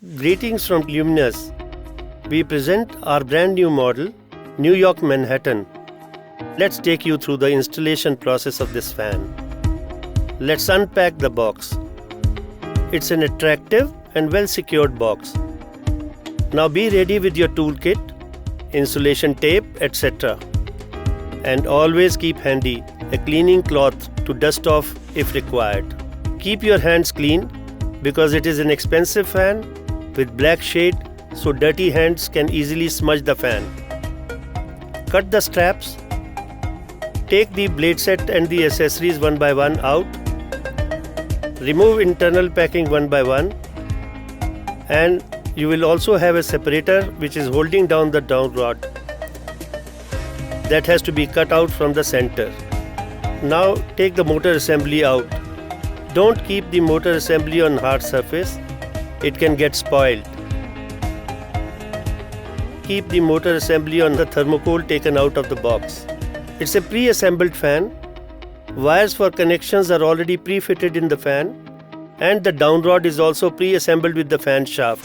Greetings from Luminous. We present our brand new model, New York Manhattan. Let's take you through the installation process of this fan. Let's unpack the box. It's an attractive and well-secured box. Now be ready with your toolkit, insulation tape, etc. And always keep handy a cleaning cloth to dust off if required. Keep your hands clean because it is an expensive fan with black shade, so dirty hands can easily smudge the fan. Cut the straps. Take the blade set and the accessories one by one out. Remove internal packing one by one. And you will also have a separator which is holding down the down rod. That has to be cut out from the center. Now take the motor assembly out. Don't keep the motor assembly on hard surface. It can get spoiled. Keep the motor assembly on the thermocol taken out of the box. It's a pre-assembled fan. Wires for connections are already pre-fitted in the fan, and the down rod is also pre-assembled with the fan shaft.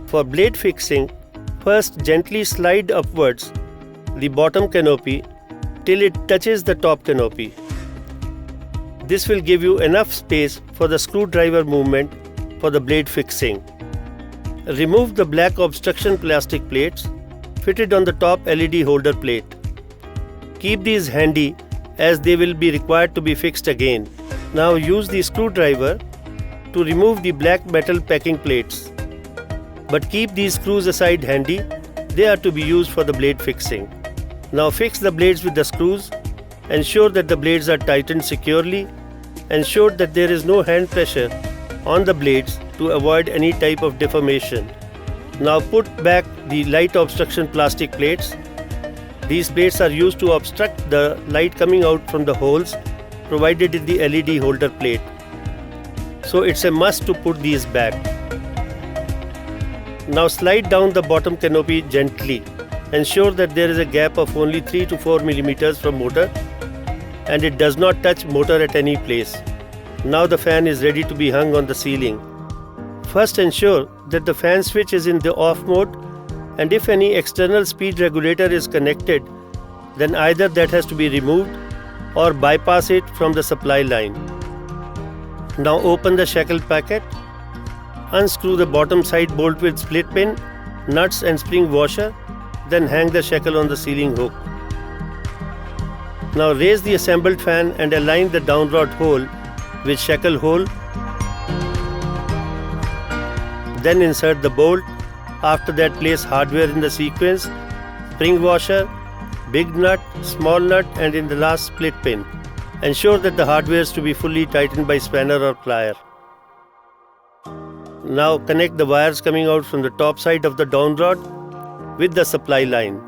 For blade fixing, first gently slide upwards the bottom canopy till it touches the top canopy. This will give you enough space for the screwdriver movement for the blade fixing. Remove the black obstruction plastic plates fitted on the top LED holder plate. Keep these handy as they will be required to be fixed again. Now use the screwdriver to remove the black metal packing plates. But keep these screws aside handy, they are to be used for the blade fixing. Now fix the blades with the screws. Ensure that the blades are tightened securely. Ensure that there is no hand pressure on the blades to avoid any type of deformation. Now put back the light obstruction plastic plates. These plates are used to obstruct the light coming out from the holes provided in the LED holder plate. So it's a must to put these back. Now slide down the bottom canopy gently. Ensure that there is a gap of only 3 to 4 millimeters from motor and it does not touch motor at any place. Now the fan is ready to be hung on the ceiling. First ensure that the fan switch is in the off mode, and if any external speed regulator is connected, then either that has to be removed or bypass it from the supply line. Now open the shackle packet. Unscrew the bottom side bolt with split pin, nuts and spring washer, then hang the shackle on the ceiling hook. Now raise the assembled fan and align the down rod hole with shackle hole. Then insert the bolt. After that, place hardware in the sequence, spring washer, big nut, small nut, and in the last split pin. Ensure that the hardware is to be fully tightened by spanner or plier. Now connect the wires coming out from the top side of the down rod with the supply line.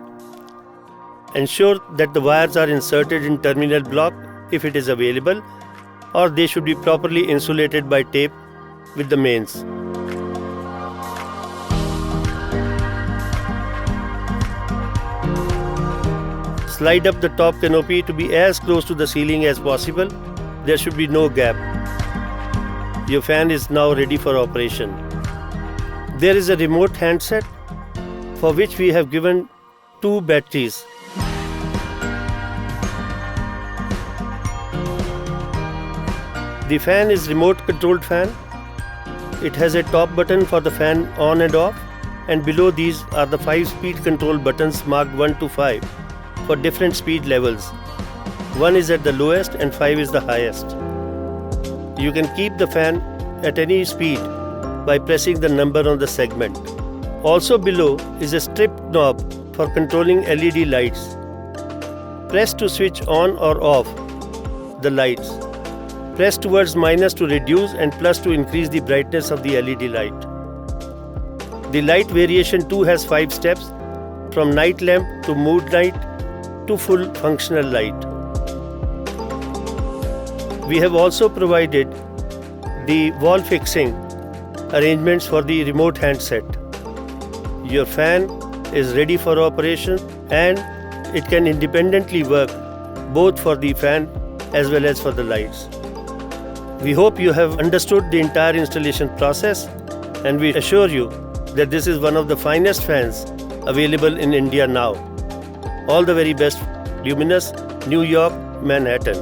Ensure that the wires are inserted in terminal block if it is available, or they should be properly insulated by tape with the mains. Slide up the top canopy to be as close to the ceiling as possible. There should be no gap. Your fan is now ready for operation. There is a remote handset for which we have given 2 batteries. The fan is remote controlled fan. It has a top button for the fan on and off, and below these are the 5 speed control buttons marked 1 to 5 for different speed levels. 1 is at the lowest and 5 is the highest. You can keep the fan at any speed by pressing the number on the segment. Also below is a strip knob for controlling LED lights. Press to switch on or off the lights. Press towards minus to reduce and plus to increase the brightness of the LED light. The light variation too has 5 steps, from night lamp to mood light to full functional light. We have also provided the wall fixing arrangements for the remote handset. Your fan is ready for operation and it can independently work both for the fan as well as for the lights. We hope you have understood the entire installation process and we assure you that this is one of the finest fans available in India now. All the very best. Luminous, New York, Manhattan.